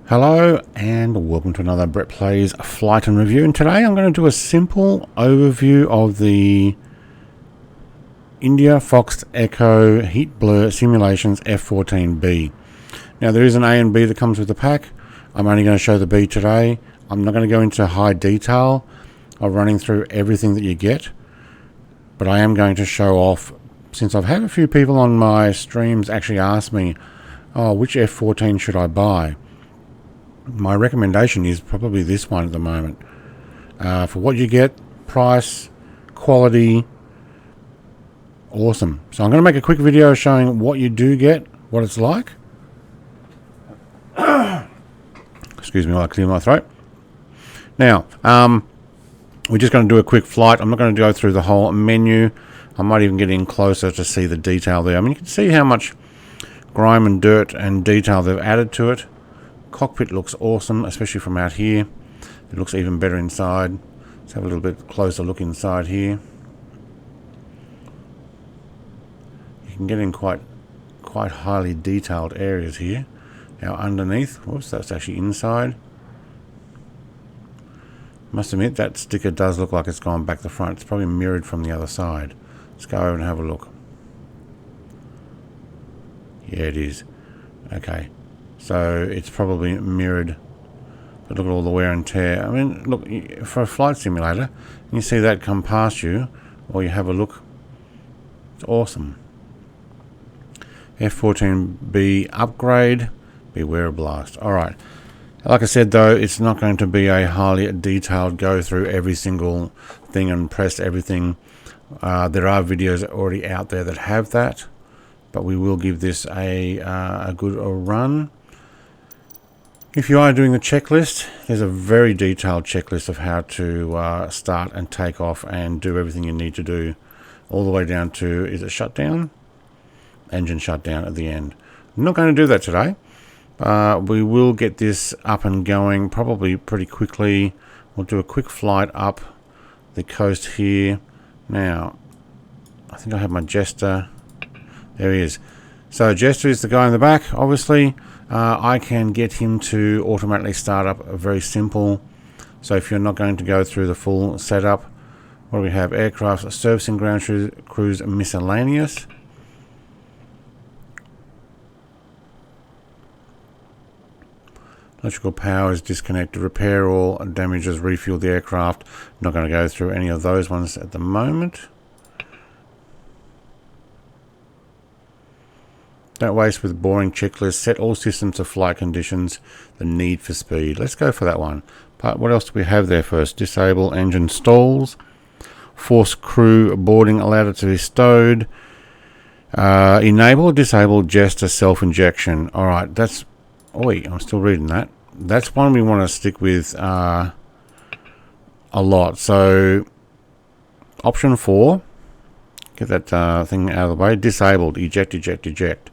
Hello and welcome to another Brett Plays Flight and Review, and today I'm going to do a simple overview of the Indiafoxtecho Heatblur Simulations F-14B. Now there is an A and B that comes with the pack. I'm only going to show the B today. I'm not going to go into high detail of running through everything that you get, but I am going to show off, since I've had a few people on my streams actually ask me, oh, which F-14 should I buy? My recommendation is probably this one at the moment. For what you get, price, quality, awesome. So I'm going to make a quick video showing what you do get, what it's like. Excuse me while I clear my throat. Now, we're just going to do a quick flight. I'm not going to go through the whole menu. I might even get in closer to see the detail there. I mean, you can see how much grime and dirt and detail they've added to it. Cockpit looks awesome, especially from out here. It looks even better inside. Let's have a little bit closer look inside here. You can get in quite highly detailed areas here. Now underneath, whoops, that's actually inside. Must admit that sticker does look like it's gone back the front. It's probably mirrored from the other side. Let's go over and have a look. Yeah, it is. Okay. So it's probably mirrored, but look at all the wear and tear. I mean, look, for a flight simulator, you see that come past you, or you have a look, it's awesome. F-14B upgrade, beware of blast. Alright, like I said though, it's not going to be a highly detailed go through every single thing and press everything. There are videos already out there that have that, but we will give this a good run. If you are doing the checklist, there's a very detailed checklist of how to start and take off and do everything you need to do, all the way down to, is it shutdown? Engine shutdown at the end. I'm not going to do that today. We will get this up and going probably pretty quickly. We'll do a quick flight up the coast here. Now, I think I have my Jester. There he is. So Jester is the guy in the back, obviously. I can get him to automatically start up very simple. So if you're not going to go through the full setup, what do we have? Aircraft servicing, ground crews, miscellaneous. Electrical power is disconnected. Repair all damages, refuel the aircraft. Not going to go through any of those ones at the moment. Don't waste with boring checklists. Set all systems to flight conditions. The need for speed. Let's go for that one. But what else do we have there first? Disable engine stalls. Force crew boarding allowed it to be stowed. Enable or disable Jester self-injection. Alright, that's... Oh wait, I'm still reading that. That's one we want to stick with a lot. So, option 4. Get that thing out of the way. Disabled. Eject, eject, eject.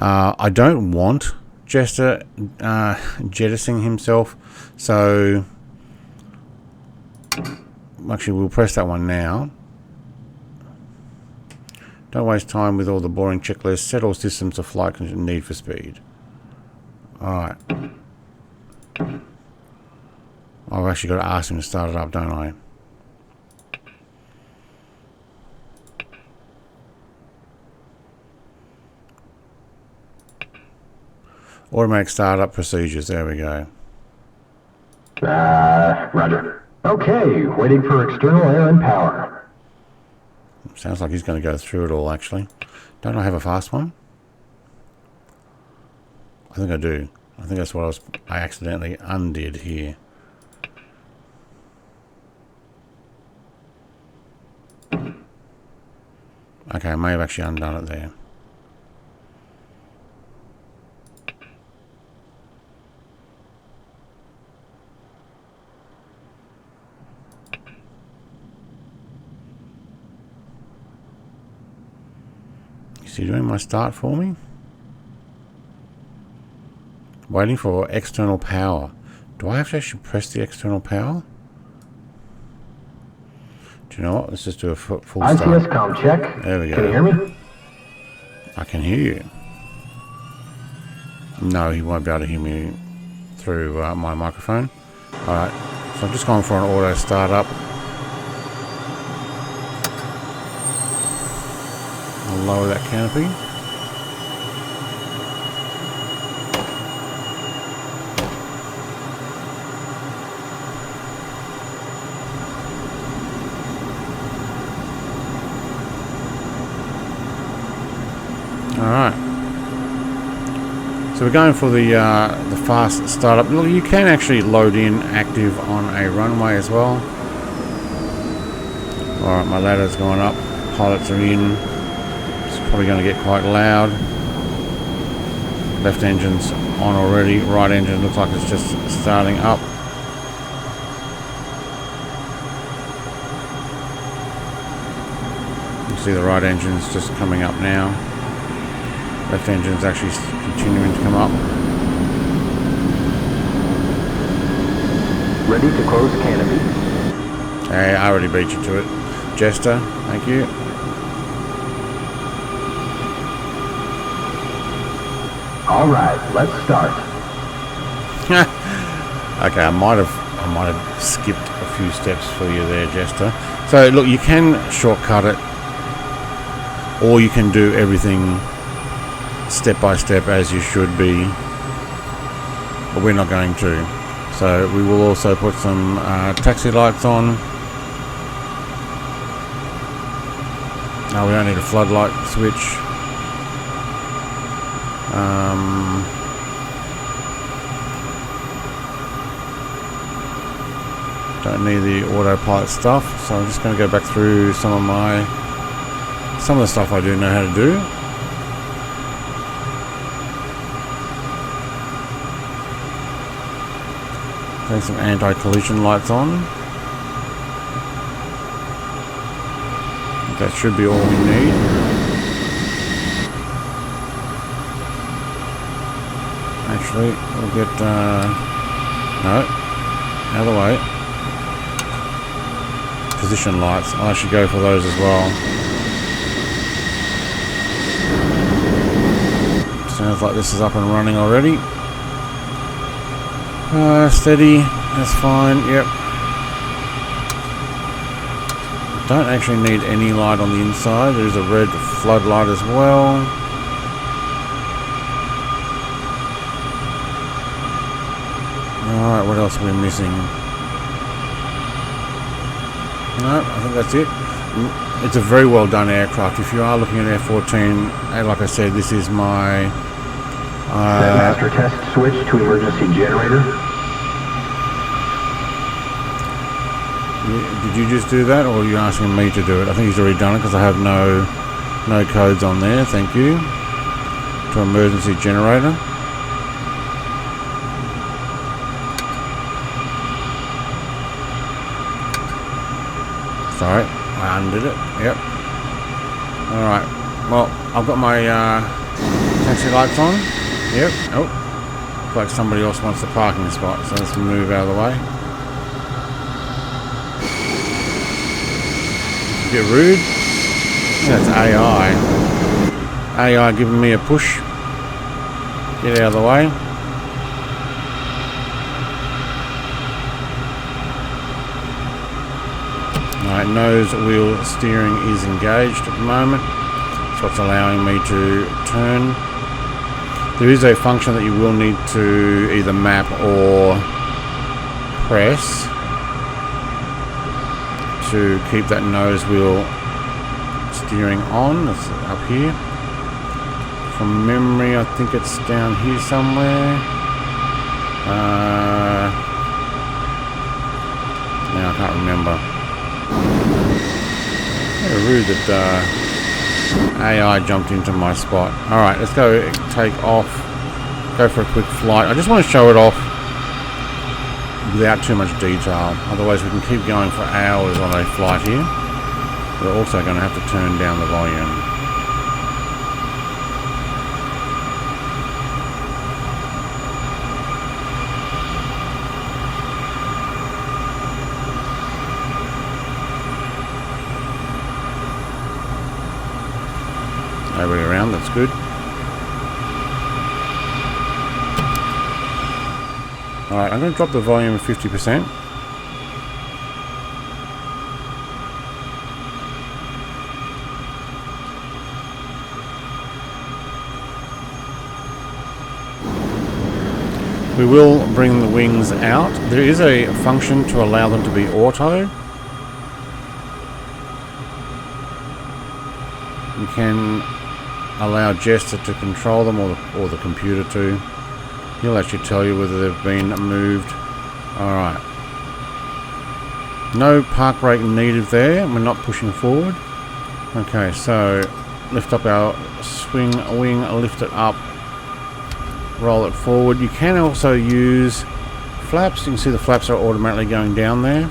I don't want Jester jettisoning himself, so actually we'll press that one now. Don't waste time with all the boring checklists. Set all systems to flight condition, need for speed. Alright. I've actually got to ask him to start it up, don't I? Automatic startup procedures. There we go. Roger. Okay, waiting for external air and power. Sounds like he's going to go through it all, actually. Don't I have a fast one? I think I do. I think that's what I accidentally undid here. Okay, I may have actually undone it there. Is he doing my start for me? Waiting for external power. Do I have to actually press the external power? Do you know what? Let's just do a full start. ICS com check. There we go. Can you hear me? I can hear you. No, he won't be able to hear me. through my microphone. Alright, so I've just gone for an auto startup. I'll lower that canopy. Alright, so we're going for the fast startup. Look, you can actually load in active on a runway as well. Alright, my ladder's going up, pilots are in. It's probably going to get quite loud. Left engine's on already, right engine looks like it's just starting up. You see the right engine's just coming up now. Left engine's actually continuing to come up. Ready to close canopy. Hey, I already beat you to it. Jester, thank you. Alright, let's start. Okay, I might have skipped a few steps for you there, Jester. So look, you can shortcut it, or you can do everything step by step as you should be, but we're not going to. So we will also put some taxi lights on. Now we don't need a floodlight switch. Don't need the autopilot stuff, so I'm just going to go back through some of the stuff I do know how to do. Turn some anti-collision lights on. That should be all we need. Actually, we'll get no, out of the way. Position lights. I'll actually go for those as well. Sounds like this is up and running already. Steady, that's fine, yep. Don't actually need any light on the inside. There's a red floodlight as well. Alright, what else are we missing? No, I think that's it. It's a very well done aircraft. If you are looking at F-14, like I said, this is my master test switch to emergency generator. Did you just do that, or are you asking me to do it? I think he's already done it because I have no codes on there. Thank you. To emergency generator. Sorry, I undid it. Yep. Alright. Well, I've got my taxi lights on. Yep. Oh. Looks like somebody else wants the parking spot, so let's move out of the way. A bit rude. That's AI. AI giving me a push. Get out of the way. Alright, nose wheel steering is engaged at the moment. That's what's allowing me to turn. There is a function that you will need to either map or press to keep that nose wheel steering on. That's up here. From memory, I think it's down here somewhere. Now I can't remember. Very rude that AI jumped into my spot. Alright, let's go take off. Go for a quick flight. I just want to show it off without too much detail. Otherwise we can keep going for hours on a flight here. We're also going to have to turn down the volume. Nobody around, that's good. Alright, I'm going to drop the volume 50%. We will bring the wings out. There is a function to allow them to be auto. You can allow Jester to control them, or the computer to. He'll actually tell you whether they've been moved. Alright. No park brake needed there. We're not pushing forward. Okay, so lift up our swing wing, lift it up. Roll it forward. You can also use flaps. You can see the flaps are automatically going down there.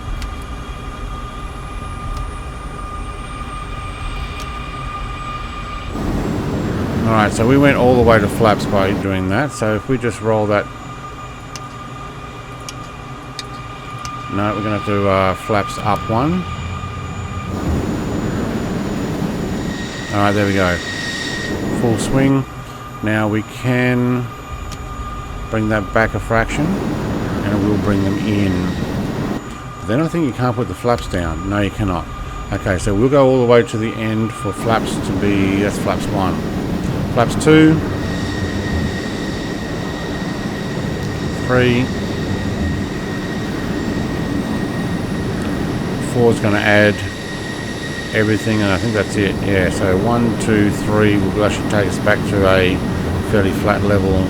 Alright, so we went all the way to flaps by doing that. So if we just roll that... No, we're going to do flaps up one. Alright, there we go. Full swing. Now we can... bring that back a fraction, and we'll bring them in. Then I think you can't put the flaps down. No, you cannot. Okay, so we'll go all the way to the end for flaps to be, that's flaps 1. Flaps 2. 3. 4 is going to add everything, and I think that's it. Yeah, so 1, 2, 3 will actually take us back to a fairly flat level.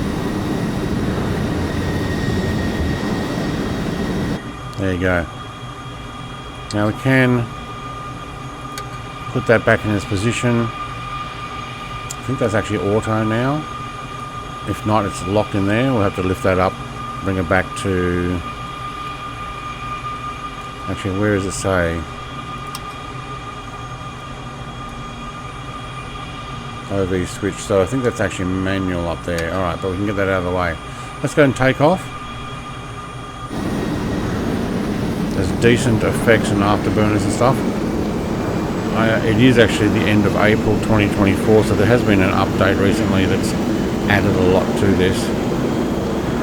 There you go. Now we can put that back in its position. I think that's actually auto now. If not, it's locked in there. We'll have to lift that up, bring it back to... Actually, where does it say? OV switch. So I think that's actually manual up there. Alright, but we can get that out of the way. Let's go and take off. There's decent effects and afterburners and stuff. It is actually the end of April 2024, so there has been an update recently that's added a lot to this.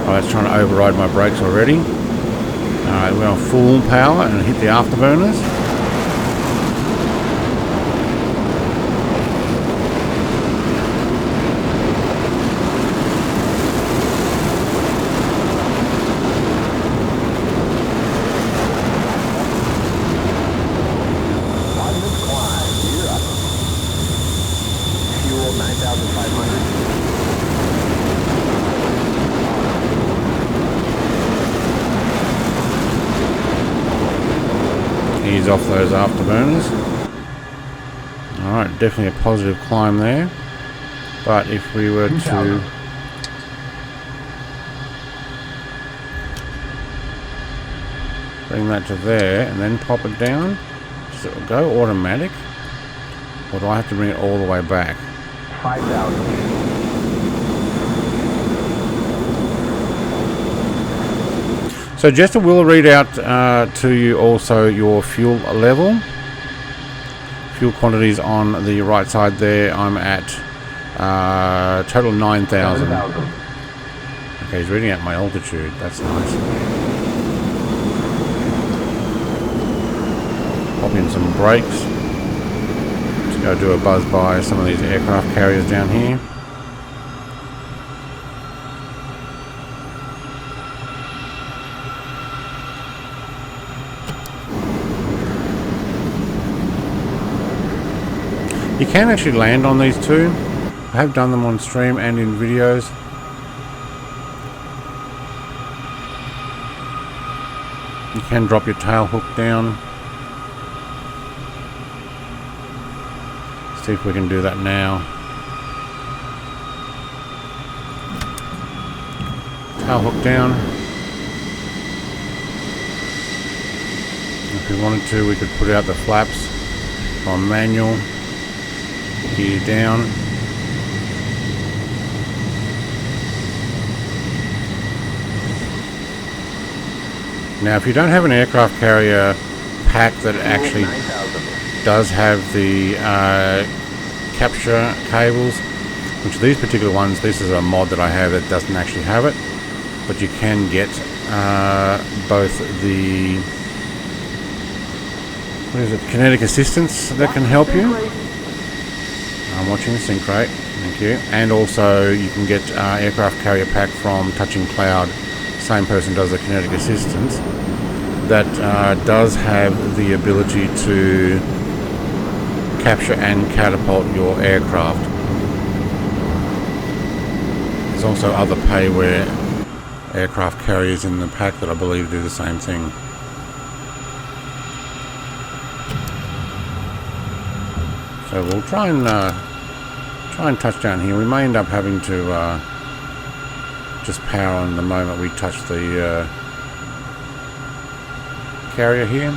Oh, it's trying to override my brakes already. Alright, we're on full power and hit the afterburners. Ease off those afterburners. Alright, definitely a positive climb there. But if we were to bring that to there and then pop it down, does it go automatic? Or do I have to bring it all the way back? 5,000. So Jester will read out to you also your fuel level. Fuel quantities on the right side there. I'm at total 9,000. Okay, he's reading out my altitude. That's nice. Pop in some brakes. Just go do a buzz by some of these aircraft carriers down here. You can actually land on these too. I have done them on stream and in videos. You can drop your tail hook down. See if we can do that now. Tail hook down. If we wanted to, we could put out the flaps on manual. Gear down. Now if you don't have an aircraft carrier pack that actually does have the capture cables, which these particular ones, this is a mod that I have that doesn't actually have it, but you can get both the kinetic assistance that can help you. I'm watching the sync rate, thank you. And also you can get aircraft carrier pack from Touching Cloud. Same person does the kinetic assistance. That does have the ability to capture and catapult your aircraft. There's also other payware aircraft carriers in the pack that I believe do the same thing. So we'll try and touch down here. We may end up having to just power on the moment we touch the carrier here,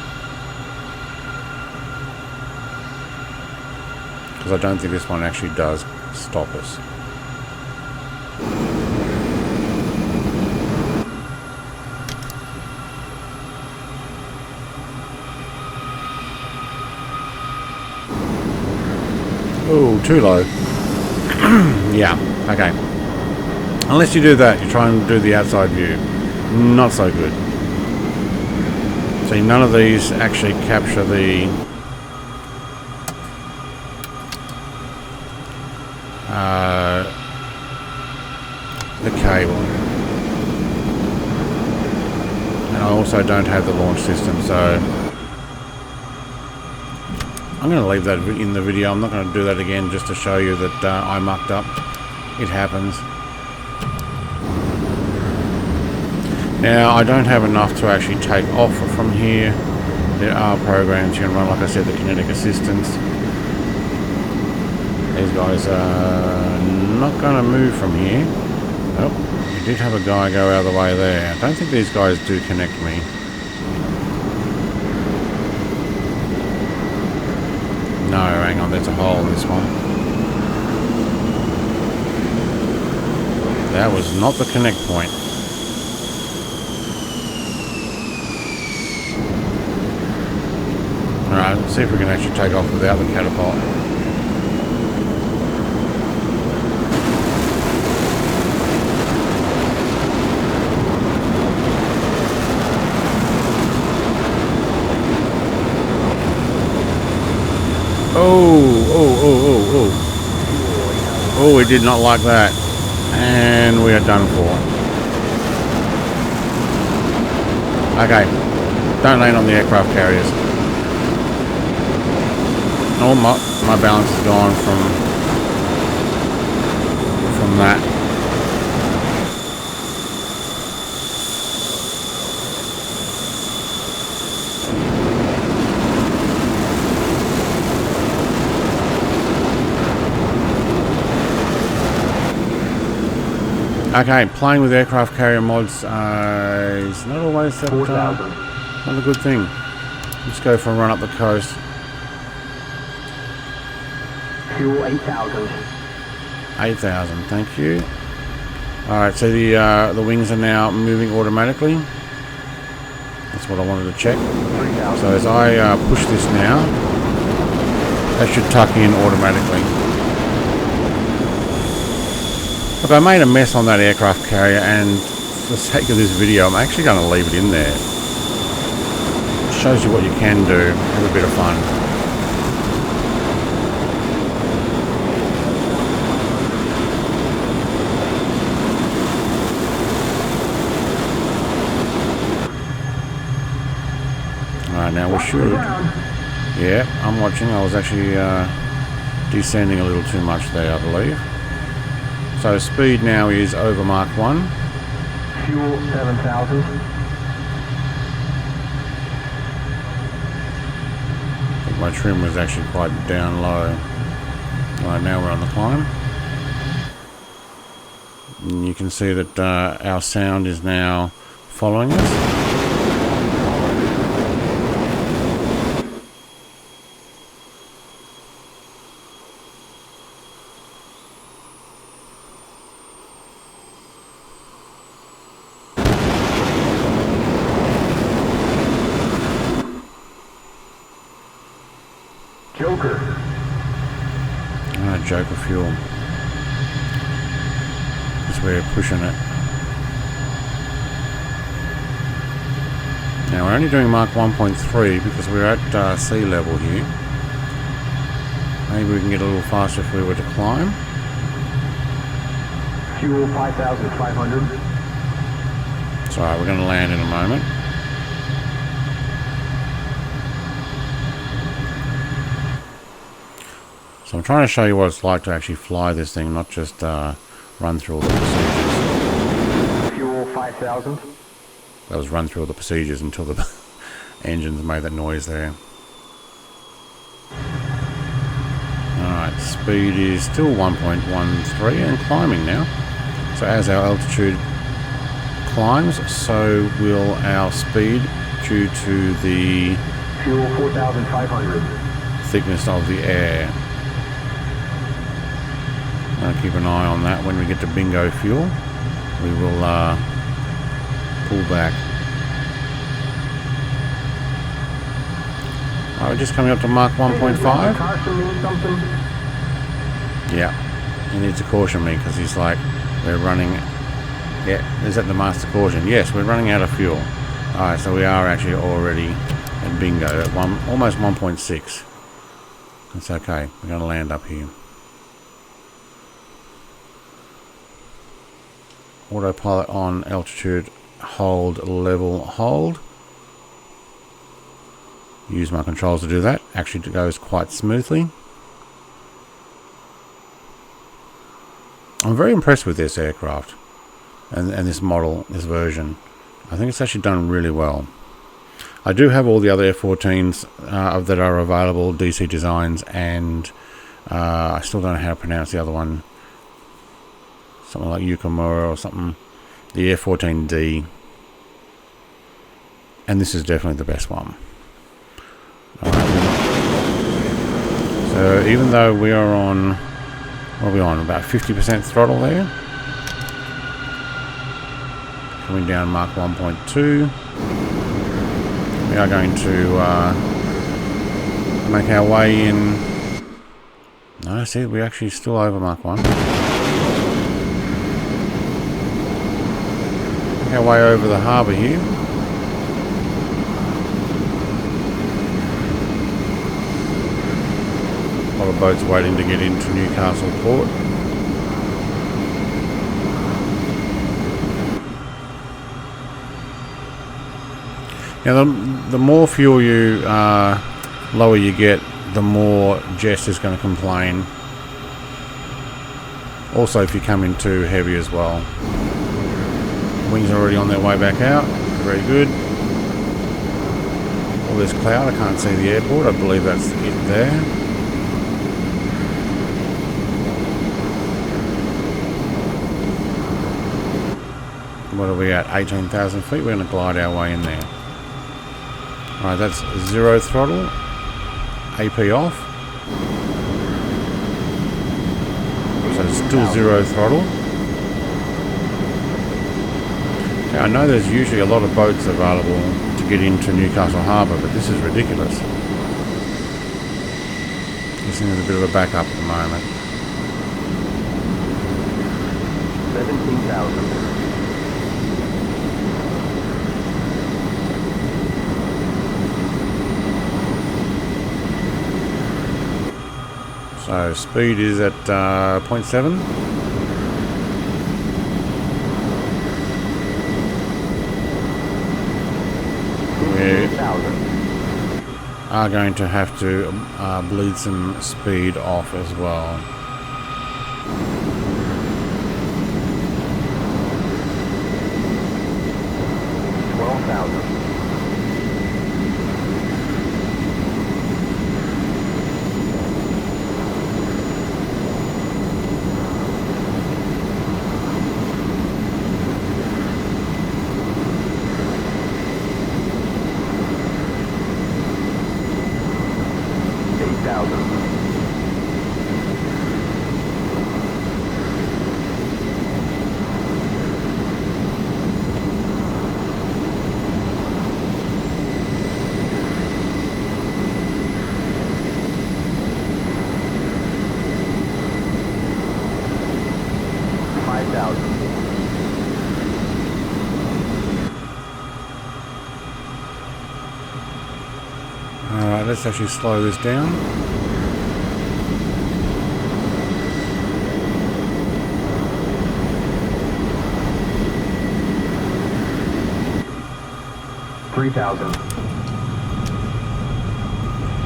because I don't think this one actually does stop us. Oh, too low. Yeah, okay. Unless you do that, you try and do the outside view. Not so good. See, none of these actually capture the cable. And I also don't have the launch system, so I'm going to leave that in the video. I'm not going to do that again just to show you that I mucked up. It happens. Now, I don't have enough to actually take off from here. There are programs you can run, like I said, the kinetic assistance. These guys are not going to move from here. Nope. We did have a guy go out of the way there. I don't think these guys do connect me. No, hang on, there's a hole in this one. That was not the connect point. Alright, let's see if we can actually take off without the catapult. Oh, we did not like that. And we are done for. Okay. Don't land on the aircraft carriers. Oh, my balance is gone from that. Okay, playing with aircraft carrier mods is not always that not a good thing. Let's go for a run up the coast. Fuel 8,000. 8,000, thank you. Alright, so the wings are now moving automatically. That's what I wanted to check. So as I push this now, that should tuck in automatically. Look, I made a mess on that aircraft carrier, and for the sake of this video, I'm actually going to leave it in there. It shows you what you can do. Have a bit of fun. Alright, now we should. Yeah, I'm watching. I was actually descending a little too much there, I believe. So speed now is over Mach 1. Fuel 7,000. I think my trim was actually quite down low. Right, now we're on the climb. And you can see that our sound is now following us. Joker. Joker fuel. That's where we're pushing it. only doing Mach 1.3 because we're at sea level here. Maybe we can get a little faster if we were to climb. Fuel 5,500. It's alright, we're going to land in a moment. So I'm trying to show you what it's like to actually fly this thing, not just run through all the procedures. Fuel 5,000. That was run through all the procedures until the engines made that noise there. Alright, speed is still 1.13 and climbing now. So as our altitude climbs, so will our speed due to the Fuel 4,500. thickness of the air. I'll keep an eye on that. When we get to bingo fuel, we will pull back. We're just coming up to Mach 1.5. Yeah, he needs to caution me because he's like, we're running. Yeah, is that the master caution? Yes, we're running out of fuel. Alright, so we are actually already at bingo at almost 1.6. It's okay. We're going to land up here. Autopilot on, altitude hold, level hold. Use my controls to do that. Actually, it goes quite smoothly. I'm very impressed with this aircraft and this model, this version. I think it's actually done really well. I do have all the other F-14s that are available, DC Designs, and I still don't know how to pronounce the other one. Something like Yukamura or something. The F-14D. And this is definitely the best one. So even though we are on, what are we on, about 50% throttle there. Coming down Mach 1.2. We are going to make our way in. No, see, we're actually still over Mach 1. Make our way over the harbour here. A lot of boats waiting to get into Newcastle Port. Now, the more fuel you lower you get, the more Jess is going to complain. Also, if you come in too heavy as well. Wings are already on their way back out. Very good. All this cloud, I can't see the airport. I believe that's it there. What are we at? 18,000 feet. We're going to glide our way in there. Alright, that's 0 throttle. AP off. So it's still 0 throttle. Okay, I know there's usually a lot of boats available to get into Newcastle Harbour, but this is ridiculous. This thing is a bit of a backup at the moment. 17,000. So speed is at 0.7. We are going to have to bleed some speed off as well. let's actually slow this down.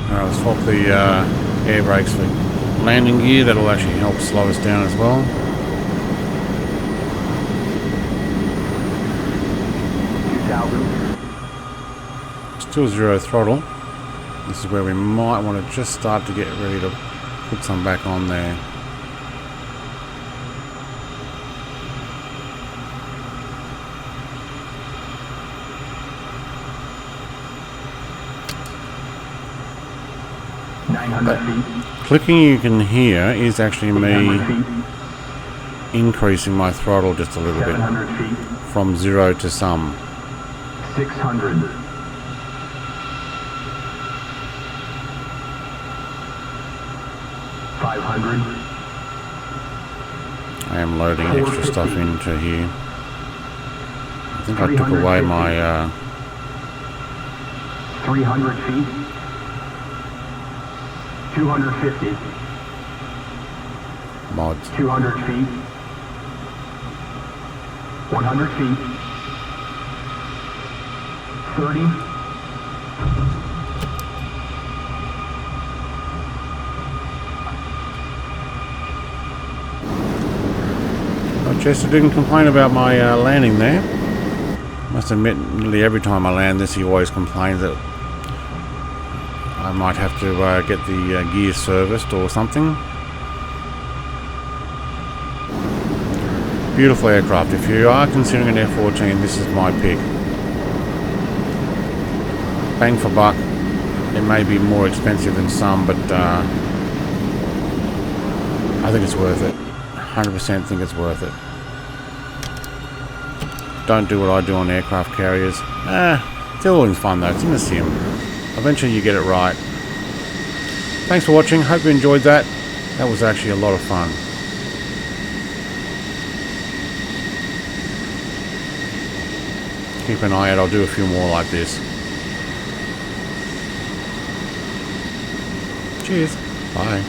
Alright, let's swap the air brakes for landing gear. That'll actually help slow us down as well. Still 0 throttle. This is where we might want to just start to get ready to put some back on there. But clicking you can hear is actually me increasing my throttle just a little bit from 0 to some. 600. 500. I am loading extra stuff into here. I think I took away my 300 feet. 250. mods. 200 feet. 100 feet. 30. Chester didn't complain about my landing there. Must admit, nearly every time I land this, he always complains that I might have to get the gear serviced or something. Beautiful aircraft. If you are considering an F-14, this is my pick. Bang for buck. It may be more expensive than some, but I think it's worth it. 100% think it's worth it. Don't do what I do on aircraft carriers. It's always fun though. It's in a sim. Eventually you get it right. Thanks for watching. Hope you enjoyed that. That was actually a lot of fun. Keep an eye out. I'll do a few more like this. Cheers. Bye.